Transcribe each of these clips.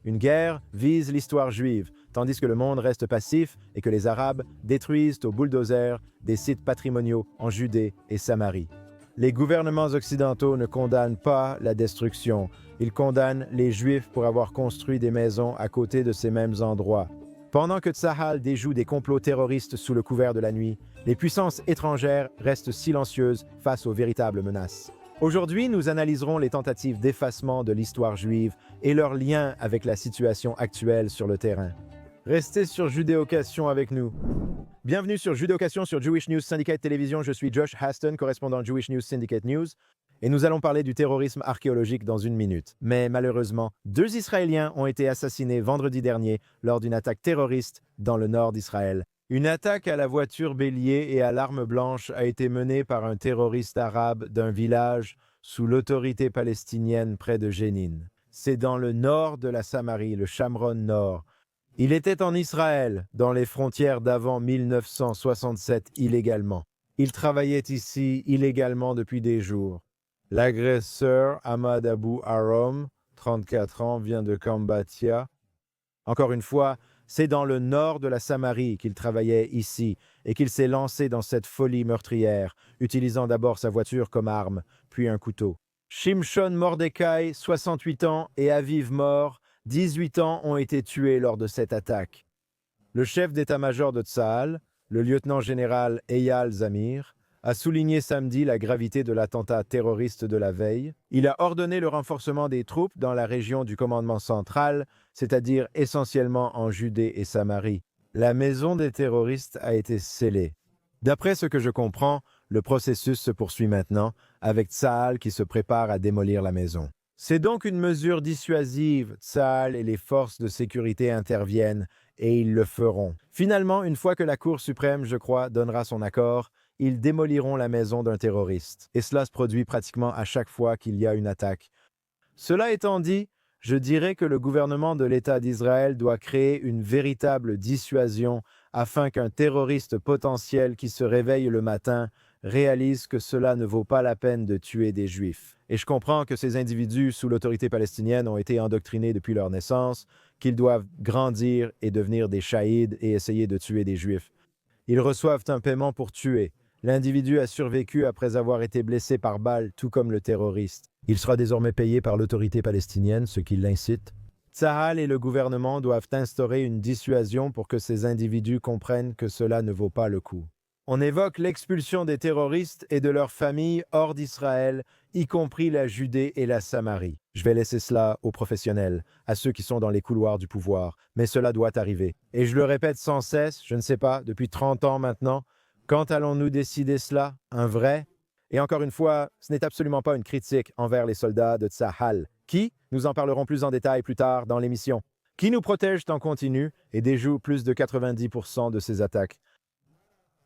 Une guerre vise l'histoire juive, tandis que le monde reste passif et que les Arabes détruisent au bulldozer des sites patrimoniaux en Judée et Samarie. Les gouvernements occidentaux ne condamnent pas la destruction, ils condamnent les Juifs pour avoir construit des maisons à côté de ces mêmes endroits. Pendant que Tsahal déjoue des complots terroristes sous le couvert de la nuit, les puissances étrangères restent silencieuses face aux véritables menaces. Aujourd'hui, nous analyserons les tentatives d'effacement de l'histoire juive et leur lien avec la situation actuelle sur le terrain. Restez sur Judéocation avec nous. Bienvenue sur Judéocation sur Jewish News Syndicate Télévision. Je suis Josh Haston, correspondant Jewish News Syndicate News, et nous allons parler du terrorisme archéologique dans une minute. Mais malheureusement, 2 Israéliens ont été assassinés vendredi dernier lors d'une attaque terroriste dans le nord d'Israël. Une attaque à la voiture bélier et à l'arme blanche a été menée par un terroriste arabe d'un village sous l'autorité palestinienne près de Jénine. C'est dans le nord de la Samarie, le Shamron Nord. Il était en Israël, dans les frontières d'avant 1967 illégalement. Il travaillait ici illégalement depuis des jours. L'agresseur, Ahmad Abu Arom, 34 ans, vient de Kambatia. Encore une fois, c'est dans le nord de la Samarie qu'il travaillait ici et qu'il s'est lancé dans cette folie meurtrière, utilisant d'abord sa voiture comme arme, puis un couteau. Shimshon Mordecai, 68 ans, et Aviv Mor, 18 ans, ont été tués lors de cette attaque. Le chef d'état-major de Tsahal, le lieutenant-général Eyal Zamir, a souligné samedi la gravité de l'attentat terroriste de la veille. Il a ordonné le renforcement des troupes dans la région du commandement central, c'est-à-dire essentiellement en Judée et Samarie. La maison des terroristes a été scellée. D'après ce que je comprends, le processus se poursuit maintenant, avec Tsahal qui se prépare à démolir la maison. C'est donc une mesure dissuasive. Tsahal et les forces de sécurité interviennent, et ils le feront. Finalement, une fois que la Cour suprême, je crois, donnera son accord, ils démoliront la maison d'un terroriste. Et cela se produit pratiquement à chaque fois qu'il y a une attaque. Cela étant dit, je dirais que le gouvernement de l'État d'Israël doit créer une véritable dissuasion afin qu'un terroriste potentiel qui se réveille le matin réalise que cela ne vaut pas la peine de tuer des Juifs. Et je comprends que ces individus sous l'autorité palestinienne ont été endoctrinés depuis leur naissance, qu'ils doivent grandir et devenir des shahids et essayer de tuer des Juifs. Ils reçoivent un paiement pour tuer. L'individu a survécu après avoir été blessé par balle, tout comme le terroriste. Il sera désormais payé par l'autorité palestinienne, ce qui l'incite. Tsahal et le gouvernement doivent instaurer une dissuasion pour que ces individus comprennent que cela ne vaut pas le coup. On évoque l'expulsion des terroristes et de leurs familles hors d'Israël, y compris la Judée et la Samarie. Je vais laisser cela aux professionnels, à ceux qui sont dans les couloirs du pouvoir, mais cela doit arriver. Et je le répète sans cesse, je ne sais pas, depuis 30 ans maintenant, quand allons-nous décider cela? Un vrai? Et encore une fois, ce n'est absolument pas une critique envers les soldats de Tsahal, qui, nous en parlerons plus en détail plus tard dans l'émission, qui nous protègent en continu et déjouent plus de 90% de ces attaques.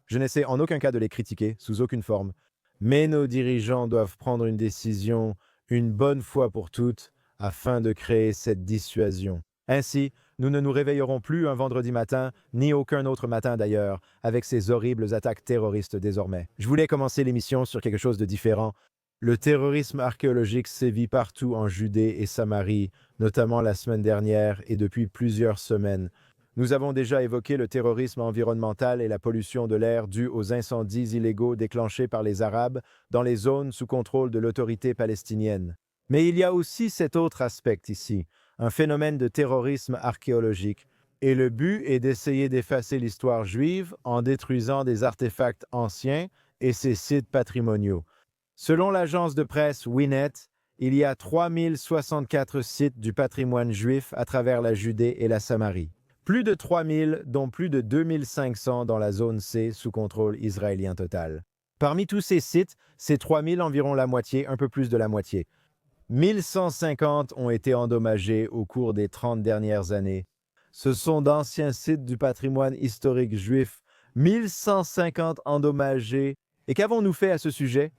Je n'essaie en aucun cas de les critiquer, sous aucune forme, mais nos dirigeants doivent prendre une décision une bonne fois pour toutes afin de créer cette dissuasion. Ainsi, nous ne nous réveillerons plus un vendredi matin, ni aucun autre matin d'ailleurs, avec ces horribles attaques terroristes désormais. Je voulais commencer l'émission sur quelque chose de différent. Le terrorisme archéologique sévit partout en Judée et Samarie, notamment la semaine dernière et depuis plusieurs semaines. Nous avons déjà évoqué le terrorisme environnemental et la pollution de l'air due aux incendies illégaux déclenchés par les Arabes dans les zones sous contrôle de l'autorité palestinienne. Mais il y a aussi cet autre aspect ici, un phénomène de terrorisme archéologique, et le but est d'essayer d'effacer l'histoire juive en détruisant des artefacts anciens et ses sites patrimoniaux. Selon l'agence de presse Winnet, il y a 3064 sites du patrimoine juif à travers la Judée et la Samarie. Plus de 3000, dont plus de 2500 dans la zone C sous contrôle israélien total. Parmi tous ces sites, c'est 3000 environ la moitié, un peu plus de la moitié. 1150 ont été endommagés au cours des 30 dernières années. Ce sont d'anciens sites du patrimoine historique juif. 1150 endommagés. Et qu'avons-nous fait à ce sujet?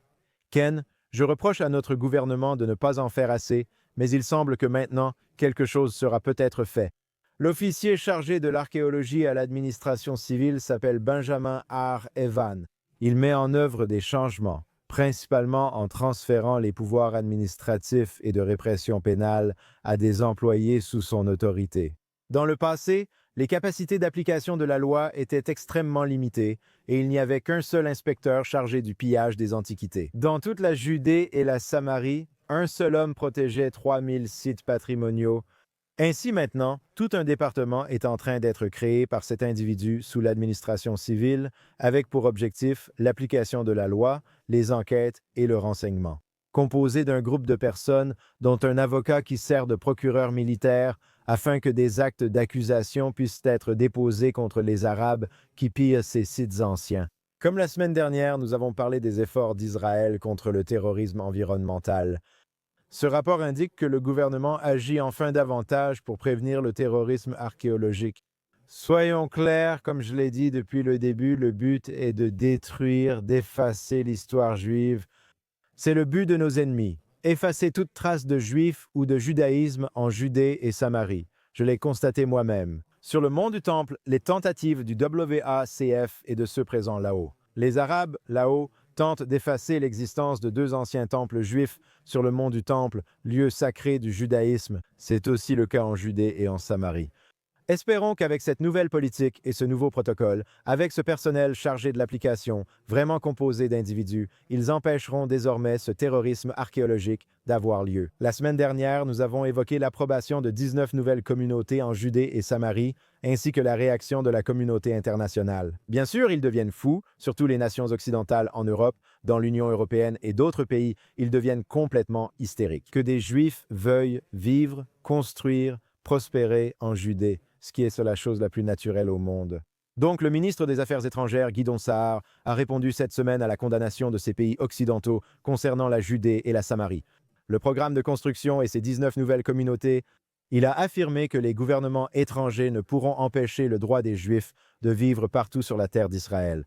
Ken, je reproche à notre gouvernement de ne pas en faire assez, mais il semble que maintenant, quelque chose sera peut-être fait. L'officier chargé de l'archéologie à l'administration civile s'appelle Benjamin R. Evan. Il met en œuvre des changements. principalement en transférant les pouvoirs administratifs et de répression pénale à des employés sous son autorité. Dans le passé, les capacités d'application de la loi étaient extrêmement limitées et il n'y avait qu'un seul inspecteur chargé du pillage des antiquités. Dans toute la Judée et la Samarie, un seul homme protégeait 3000 sites patrimoniaux. Ainsi maintenant, tout un département est en train d'être créé par cet individu sous l'administration civile avec pour objectif l'application de la loi, les enquêtes et le renseignement. Composé d'un groupe de personnes dont un avocat qui sert de procureur militaire afin que des actes d'accusation puissent être déposés contre les Arabes qui pillent ces sites anciens. Comme la semaine dernière, nous avons parlé des efforts d'Israël contre le terrorisme environnemental. Ce rapport indique que le gouvernement agit enfin davantage pour prévenir le terrorisme archéologique. Soyons clairs, comme je l'ai dit depuis le début, le but est de détruire, d'effacer l'histoire juive. C'est le but de nos ennemis. Effacer toute trace de juifs ou de judaïsme en Judée et Samarie. Je l'ai constaté moi-même. Sur le mont du Temple, les tentatives du WACF et de ceux présents là-haut. Les Arabes, là-haut, tentent d'effacer l'existence de 2 anciens temples juifs sur le mont du Temple, lieu sacré du judaïsme. C'est aussi le cas en Judée et en Samarie. Espérons qu'avec cette nouvelle politique et ce nouveau protocole, avec ce personnel chargé de l'application, vraiment composé d'individus, ils empêcheront désormais ce terrorisme archéologique d'avoir lieu. La semaine dernière, nous avons évoqué l'approbation de 19 nouvelles communautés en Judée et Samarie, ainsi que la réaction de la communauté internationale. Bien sûr, ils deviennent fous, surtout les nations occidentales en Europe, dans l'Union européenne et d'autres pays, ils deviennent complètement hystériques. Que des Juifs veuillent vivre, construire, prospérer en Judée, ce qui est la chose la plus naturelle au monde. Donc, le ministre des Affaires étrangères, Guidon Sahar, a répondu cette semaine à la condamnation de ces pays occidentaux concernant la Judée et la Samarie. Le programme de construction et ses 19 nouvelles communautés, il a affirmé que les gouvernements étrangers ne pourront empêcher le droit des Juifs de vivre partout sur la terre d'Israël.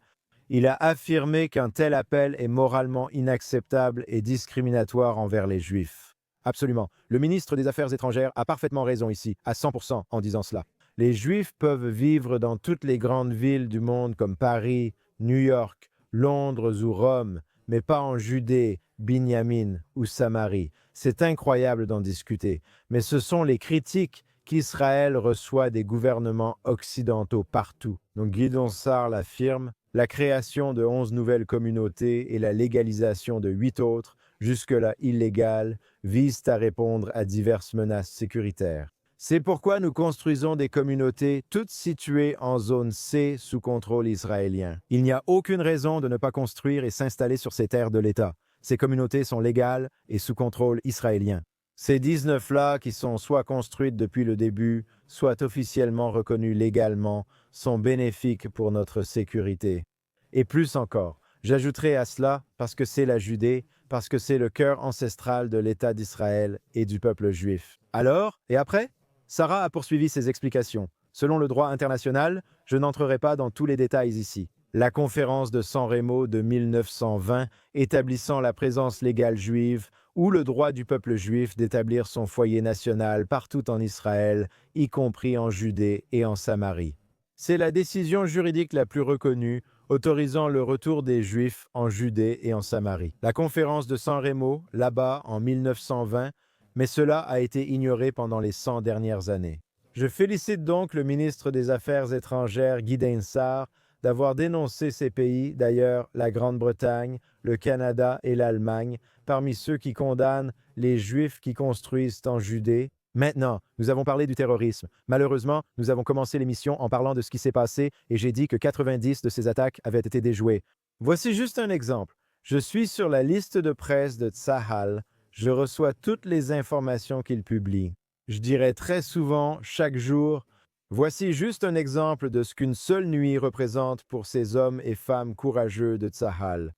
Il a affirmé qu'un tel appel est moralement inacceptable et discriminatoire envers les Juifs. Absolument. Le ministre des Affaires étrangères a parfaitement raison ici, à 100% en disant cela. Les Juifs peuvent vivre dans toutes les grandes villes du monde comme Paris, New York, Londres ou Rome, mais pas en Judée, Binyamin ou Samarie. C'est incroyable d'en discuter, mais ce sont les critiques qu'Israël reçoit des gouvernements occidentaux partout. Donc Guidon Sahar l'affirme, la création de 11 nouvelles communautés et la légalisation de 8 autres, jusque-là illégales, visent à répondre à diverses menaces sécuritaires. C'est pourquoi nous construisons des communautés toutes situées en zone C sous contrôle israélien. Il n'y a aucune raison de ne pas construire et s'installer sur ces terres de l'État. Ces communautés sont légales et sous contrôle israélien. Ces 19-là, qui sont soit construites depuis le début, soit officiellement reconnues légalement, sont bénéfiques pour notre sécurité. Et plus encore, j'ajouterai à cela, parce que c'est la Judée, parce que c'est le cœur ancestral de l'État d'Israël et du peuple juif. Alors, et après? Sarah a poursuivi ses explications. Selon le droit international, je n'entrerai pas dans tous les détails ici. La conférence de San Remo de 1920 établissant la présence légale juive ou le droit du peuple juif d'établir son foyer national partout en Israël, y compris en Judée et en Samarie. C'est la décision juridique la plus reconnue autorisant le retour des Juifs en Judée et en Samarie. La conférence de San Remo, là-bas, en 1920, mais cela a été ignoré pendant les 100 dernières années. Je félicite donc le ministre des Affaires étrangères, Guidon Sahar, d'avoir dénoncé ces pays, d'ailleurs la Grande-Bretagne, le Canada et l'Allemagne, parmi ceux qui condamnent les Juifs qui construisent en Judée. Maintenant, nous avons parlé du terrorisme. Malheureusement, nous avons commencé l'émission en parlant de ce qui s'est passé et j'ai dit que 90 de ces attaques avaient été déjouées. Voici juste un exemple. Je suis sur la liste de presse de Tzahal. Je reçois toutes les informations qu'il publie. Je dirais très souvent, chaque jour, voici juste un exemple de ce qu'une seule nuit représente pour ces hommes et femmes courageux de Tzahal.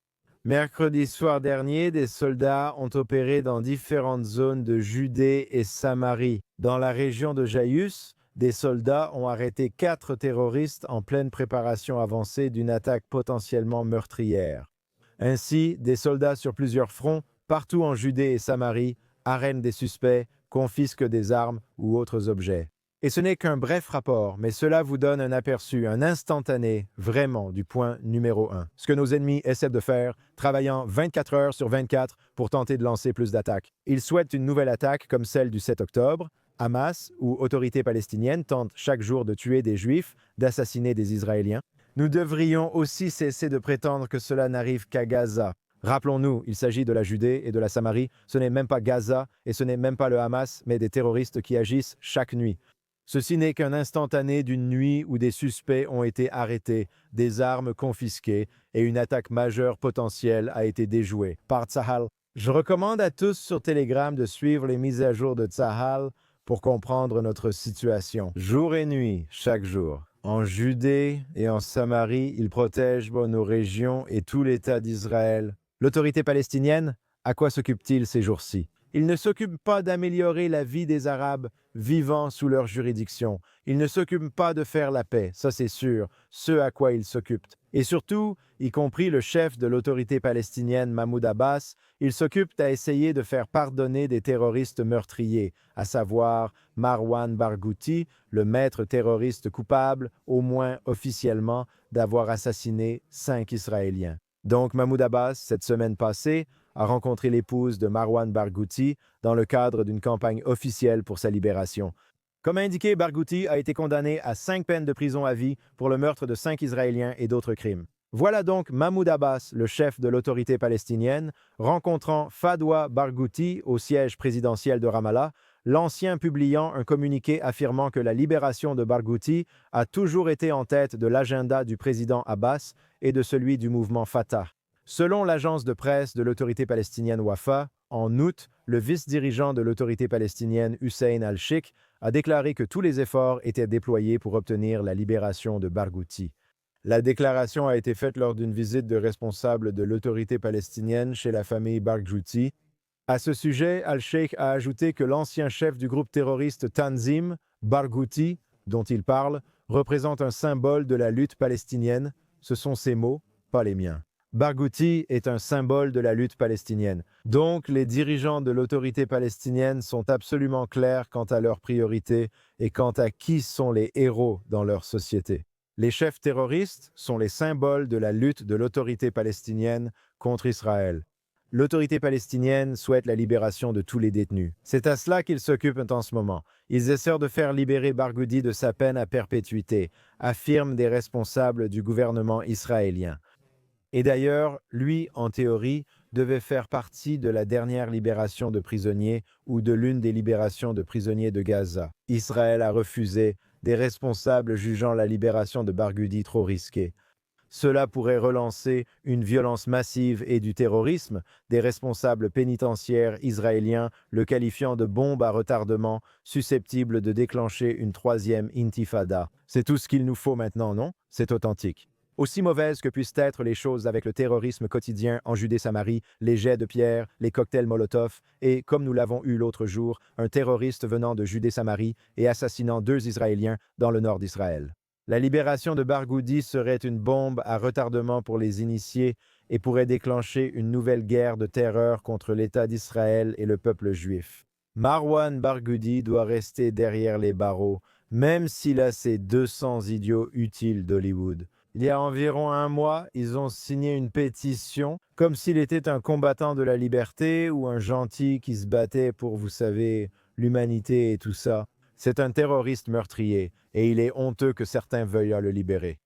Mercredi soir dernier, des soldats ont opéré dans différentes zones de Judée et Samarie. Dans la région de Jaïus, des soldats ont arrêté 4 terroristes en pleine préparation avancée d'une attaque potentiellement meurtrière. Ainsi, des soldats sur plusieurs fronts, partout en Judée et Samarie, arrêtent des suspects, confisquent des armes ou autres objets. Et ce n'est qu'un bref rapport, mais cela vous donne un aperçu, un instantané, vraiment, du point numéro 1. Ce que nos ennemis essaient de faire, travaillant 24 heures sur 24 pour tenter de lancer plus d'attaques. Ils souhaitent une nouvelle attaque comme celle du 7 octobre. Hamas ou autorités palestiniennes tentent chaque jour de tuer des Juifs, d'assassiner des Israéliens. Nous devrions aussi cesser de prétendre que cela n'arrive qu'à Gaza. Rappelons-nous, il s'agit de la Judée et de la Samarie, ce n'est même pas Gaza et ce n'est même pas le Hamas, mais des terroristes qui agissent chaque nuit. Ceci n'est qu'un instantané d'une nuit où des suspects ont été arrêtés, des armes confisquées et une attaque majeure potentielle a été déjouée par Tsahal. Je recommande à tous sur Telegram de suivre les mises à jour de Tsahal pour comprendre notre situation. Jour et nuit, chaque jour. En Judée et en Samarie, ils protègent nos régions et tout l'État d'Israël. L'autorité palestinienne, à quoi s'occupe-t-il ces jours-ci? Il ne s'occupe pas d'améliorer la vie des Arabes vivant sous leur juridiction. Il ne s'occupe pas de faire la paix, ça c'est sûr, ce à quoi il s'occupe. Et surtout, y compris le chef de l'autorité palestinienne Mahmoud Abbas, il s'occupe à essayer de faire pardonner des terroristes meurtriers, à savoir Marwan Barghouti, le maître terroriste coupable, au moins officiellement, d'avoir assassiné 5 Israéliens. Donc Mahmoud Abbas, cette semaine passée, a rencontré l'épouse de Marwan Barghouti dans le cadre d'une campagne officielle pour sa libération. Comme indiqué, Barghouti a été condamné à 5 peines de prison à vie pour le meurtre de 5 Israéliens et d'autres crimes. Voilà donc Mahmoud Abbas, le chef de l'autorité palestinienne, rencontrant Fadwa Barghouti au siège présidentiel de Ramallah, l'ancien publiant un communiqué affirmant que la libération de Barghouti a toujours été en tête de l'agenda du président Abbas et de celui du mouvement Fatah. Selon l'agence de presse de l'autorité palestinienne Wafa, en août, le vice-dirigeant de l'autorité palestinienne Hussein al-Sheikh a déclaré que tous les efforts étaient déployés pour obtenir la libération de Barghouti. La déclaration a été faite lors d'une visite de responsables de l'autorité palestinienne chez la famille Barghouti. À ce sujet, al-Sheikh a ajouté que l'ancien chef du groupe terroriste Tanzim, Barghouti, dont il parle, représente un symbole de la lutte palestinienne. Ce sont ses mots, pas les miens. Barghouti est un symbole de la lutte palestinienne. Donc, les dirigeants de l'autorité palestinienne sont absolument clairs quant à leurs priorités et quant à qui sont les héros dans leur société. Les chefs terroristes sont les symboles de la lutte de l'autorité palestinienne contre Israël. L'autorité palestinienne souhaite la libération de tous les détenus. C'est à cela qu'ils s'occupent en ce moment. Ils essaient de faire libérer Barghouti de sa peine à perpétuité, affirment des responsables du gouvernement israélien. Et d'ailleurs, lui, en théorie, devait faire partie de la dernière libération de prisonniers ou de l'une des libérations de prisonniers de Gaza. Israël a refusé, des responsables jugeant la libération de Barghouti trop risquée. Cela pourrait relancer une violence massive et du terrorisme, des responsables pénitentiaires israéliens le qualifiant de bombe à retardement susceptible de déclencher une 3e intifada. C'est tout ce qu'il nous faut maintenant, non? C'est authentique. Aussi mauvaises que puissent être les choses avec le terrorisme quotidien en Judée-Samarie, les jets de pierre, les cocktails Molotov et, comme nous l'avons eu l'autre jour, un terroriste venant de Judée-Samarie et assassinant 2 Israéliens dans le nord d'Israël. La libération de Barghouti serait une bombe à retardement pour les initiés et pourrait déclencher une nouvelle guerre de terreur contre l'État d'Israël et le peuple juif. Marwan Barghouti doit rester derrière les barreaux, même s'il a ses 200 idiots utiles d'Hollywood. Il y a environ 1 mois, ils ont signé une pétition, comme s'il était un combattant de la liberté ou un gentil qui se battait pour, vous savez, l'humanité et tout ça. C'est un terroriste meurtrier, et il est honteux que certains veuillent le libérer.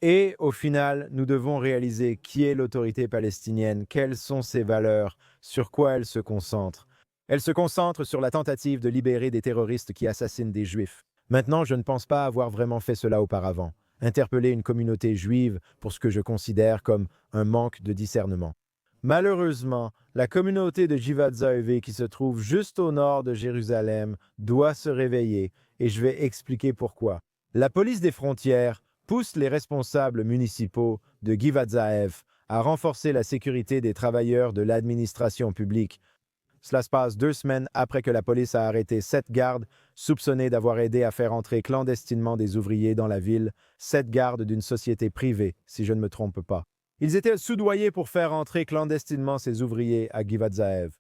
Et, au final, nous devons réaliser qui est l'autorité palestinienne, quelles sont ses valeurs, sur quoi elle se concentre. Elle se concentre sur la tentative de libérer des terroristes qui assassinent des juifs. Maintenant, je ne pense pas avoir vraiment fait cela auparavant. Interpeller une communauté juive pour ce que je considère comme un manque de discernement. Malheureusement, la communauté de Givat Zahevi qui se trouve juste au nord de Jérusalem doit se réveiller et je vais expliquer pourquoi. La police des frontières pousse les responsables municipaux de Givat Zahev à renforcer la sécurité des travailleurs de l'administration publique. Cela se passe 2 semaines après que la police a arrêté 7 gardes soupçonnés d'avoir aidé à faire entrer clandestinement des ouvriers dans la ville, 7 gardes d'une société privée, si je ne me trompe pas. Ils étaient soudoyés pour faire entrer clandestinement ces ouvriers à Givat Zahev.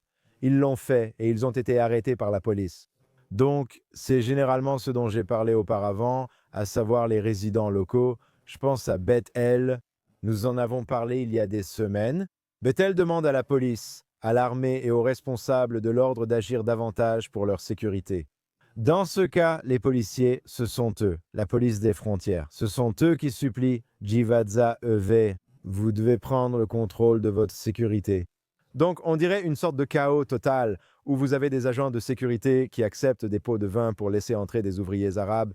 Ils l'ont fait et ils ont été arrêtés par la police. Donc, c'est généralement ce dont j'ai parlé auparavant, à savoir les résidents locaux. Je pense à Beth-El. Nous en avons parlé il y a des semaines. Beth-El demande à la police, à l'armée et aux responsables de l'ordre d'agir davantage pour leur sécurité. Dans ce cas, les policiers, ce sont eux, la police des frontières. Ce sont eux qui supplient Jivaza EV. Vous devez prendre le contrôle de votre sécurité. Donc, on dirait une sorte de chaos total où vous avez des agents de sécurité qui acceptent des pots de vin pour laisser entrer des ouvriers arabes.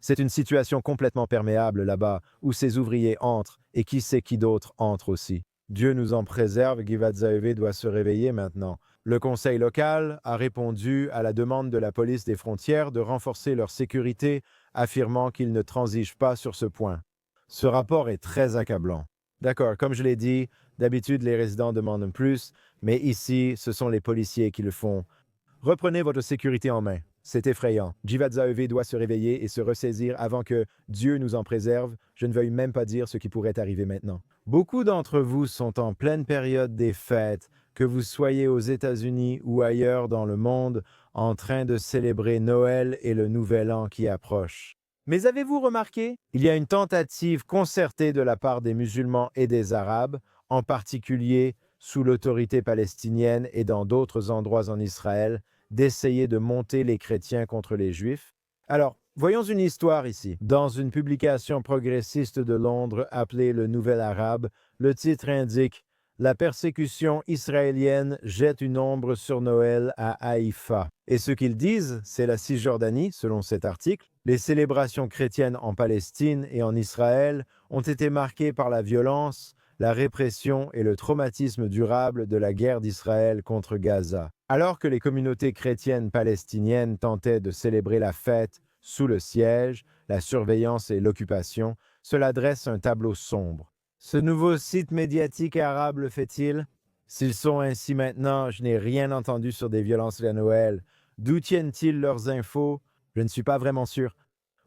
C'est une situation complètement perméable là-bas, où ces ouvriers entrent, et qui sait qui d'autre entre aussi. Dieu nous en préserve, Giv'at Zahevé doit se réveiller maintenant. Le conseil local a répondu à la demande de la police des frontières de renforcer leur sécurité, affirmant qu'ils ne transigent pas sur ce point. Ce rapport est très accablant. D'accord, comme je l'ai dit, d'habitude les résidents demandent plus, mais ici, ce sont les policiers qui le font. Reprenez votre sécurité en main. C'est effrayant. Jivat Zahevé doit se réveiller et se ressaisir avant que Dieu nous en préserve. Je ne veuille même pas dire ce qui pourrait arriver maintenant. Beaucoup d'entre vous sont en pleine période des fêtes, que vous soyez aux États-Unis ou ailleurs dans le monde, en train de célébrer Noël et le Nouvel An qui approche. Mais avez-vous remarqué? Il y a une tentative concertée de la part des musulmans et des Arabes, en particulier sous l'autorité palestinienne et dans d'autres endroits en Israël, d'essayer de monter les chrétiens contre les juifs. Alors, voyons une histoire ici. Dans une publication progressiste de Londres appelée Le Nouvel Arabe, le titre indique « La persécution israélienne jette une ombre sur Noël à Haïfa ». Et ce qu'ils disent, c'est la Cisjordanie, selon cet article. Les célébrations chrétiennes en Palestine et en Israël ont été marquées par la violence, la répression et le traumatisme durable de la guerre d'Israël contre Gaza. Alors que les communautés chrétiennes palestiniennes tentaient de célébrer la fête sous le siège, la surveillance et l'occupation, cela dresse un tableau sombre. Ce nouveau site médiatique arabe le fait-il? S'ils sont ainsi maintenant, je n'ai rien entendu sur des violences à Noël. D'où tiennent-ils leurs infos? Je ne suis pas vraiment sûr.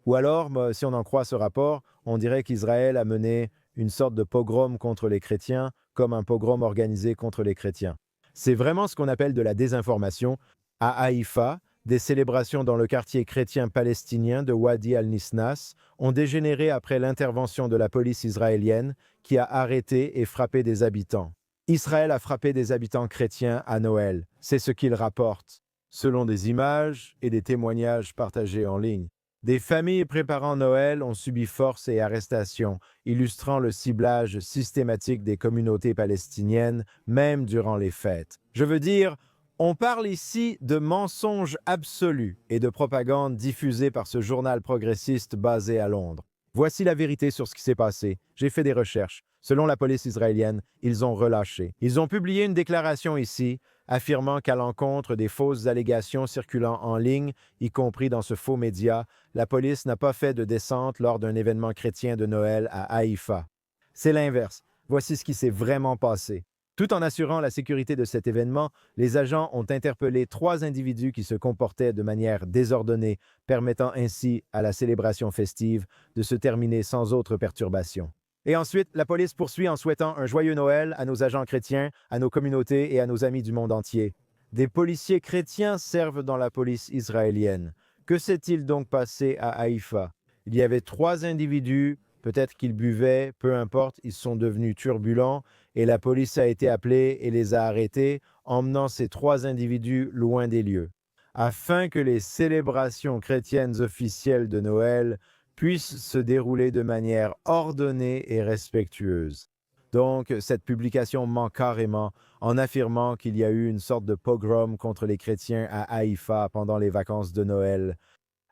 Ou alors, si on en croit ce rapport, on dirait qu'Israël a mené une sorte de pogrom contre les chrétiens, comme un pogrom organisé contre les chrétiens. C'est vraiment ce qu'on appelle de la désinformation. À Haïfa, des célébrations dans le quartier chrétien palestinien de Wadi al-Nisnas ont dégénéré après l'intervention de la police israélienne qui a arrêté et frappé des habitants. Israël a frappé des habitants chrétiens à Noël, c'est ce qu'il rapporte, selon des images et des témoignages partagés en ligne. Des familles préparant Noël ont subi force et arrestations, illustrant le ciblage systématique des communautés palestiniennes, même durant les fêtes. Je veux dire, on parle ici de mensonges absolus et de propagande diffusée par ce journal progressiste basé à Londres. Voici la vérité sur ce qui s'est passé. J'ai fait des recherches. Selon la police israélienne, ils ont relâché. Ils ont publié une déclaration ici, affirmant qu'à l'encontre des fausses allégations circulant en ligne, y compris dans ce faux média, la police n'a pas fait de descente lors d'un événement chrétien de Noël à Haïfa. C'est l'inverse. Voici ce qui s'est vraiment passé. Tout en assurant la sécurité de cet événement, les agents ont interpellé 3 individus qui se comportaient de manière désordonnée, permettant ainsi à la célébration festive de se terminer sans autre perturbation. Et ensuite, la police poursuit en souhaitant un joyeux Noël à nos agents chrétiens, à nos communautés et à nos amis du monde entier. Des policiers chrétiens servent dans la police israélienne. Que s'est-il donc passé à Haïfa? Il y avait 3 individus, peut-être qu'ils buvaient, peu importe, ils sont devenus turbulents, et la police a été appelée et les a arrêtés, emmenant ces 3 individus loin des lieux, afin que les célébrations chrétiennes officielles de Noël puissent se dérouler de manière ordonnée et respectueuse. Donc, cette publication ment carrément en affirmant qu'il y a eu une sorte de pogrom contre les chrétiens à Haïfa pendant les vacances de Noël.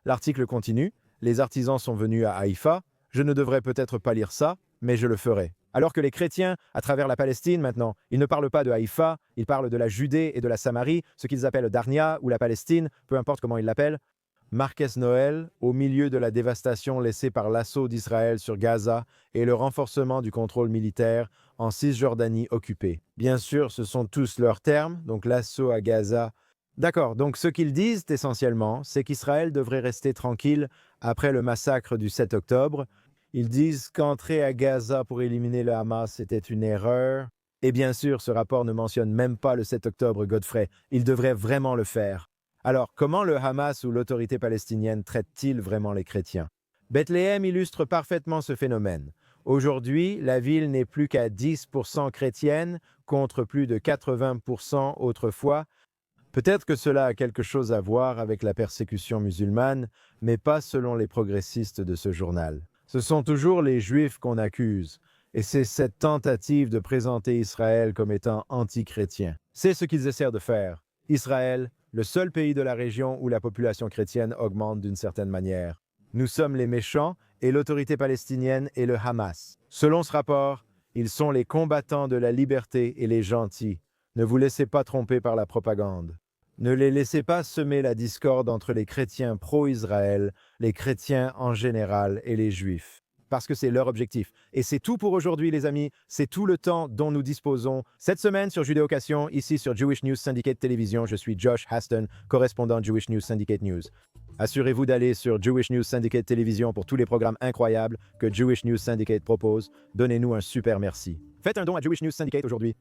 L'article continue. Les artisans sont venus à Haïfa. Je ne devrais peut-être pas lire ça, mais je le ferai. Alors que les chrétiens, à travers la Palestine maintenant, ils ne parlent pas de Haïfa, ils parlent de la Judée et de la Samarie, ce qu'ils appellent Darnia ou la Palestine, peu importe comment ils l'appellent. Marques Noël, au milieu de la dévastation laissée par l'assaut d'Israël sur Gaza et le renforcement du contrôle militaire en Cisjordanie occupée. Bien sûr, ce sont tous leurs termes, donc l'assaut à Gaza. D'accord, donc ce qu'ils disent essentiellement, c'est qu'Israël devrait rester tranquille après le massacre du 7 octobre. Ils disent qu'entrer à Gaza pour éliminer le Hamas était une erreur. Et bien sûr, ce rapport ne mentionne même pas le 7 octobre, Godfrey. Il devrait vraiment le faire. Alors, comment le Hamas ou l'autorité palestinienne traite-t-il vraiment les chrétiens? Bethléem illustre parfaitement ce phénomène. Aujourd'hui, la ville n'est plus qu'à 10% chrétienne contre plus de 80% autrefois. Peut-être que cela a quelque chose à voir avec la persécution musulmane, mais pas selon les progressistes de ce journal. Ce sont toujours les Juifs qu'on accuse, et c'est cette tentative de présenter Israël comme étant anti-chrétien. C'est ce qu'ils essaient de faire. Israël, le seul pays de la région où la population chrétienne augmente d'une certaine manière. Nous sommes les méchants et l'autorité palestinienne est le Hamas. Selon ce rapport, ils sont les combattants de la liberté et les gentils. Ne vous laissez pas tromper par la propagande. Ne les laissez pas semer la discorde entre les chrétiens pro-Israël, les chrétiens en général et les juifs. Parce que c'est leur objectif. Et c'est tout pour aujourd'hui, les amis. C'est tout le temps dont nous disposons. Cette semaine sur Judéocation, ici sur Jewish News Syndicate Télévision, je suis Josh Haston, correspondant Jewish News Syndicate News. Assurez-vous d'aller sur Jewish News Syndicate Télévision pour tous les programmes incroyables que Jewish News Syndicate propose. Donnez-nous un super merci. Faites un don à Jewish News Syndicate aujourd'hui.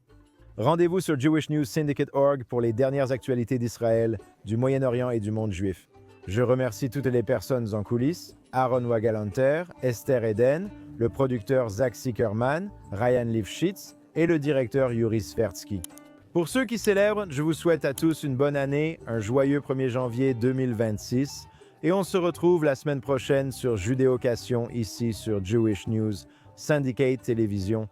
Rendez-vous sur jewishnewssyndicate.org pour les dernières actualités d'Israël, du Moyen-Orient et du monde juif. Je remercie toutes les personnes en coulisses, Aaron Wagalanter, Esther Eden, le producteur Zach Sickerman, Ryan Lifshitz et le directeur Yuri Svertsky. Pour ceux qui célèbrent, je vous souhaite à tous une bonne année, un joyeux 1er janvier 2026, et on se retrouve la semaine prochaine sur Judéocation, ici sur Jewish News Syndicate Télévision.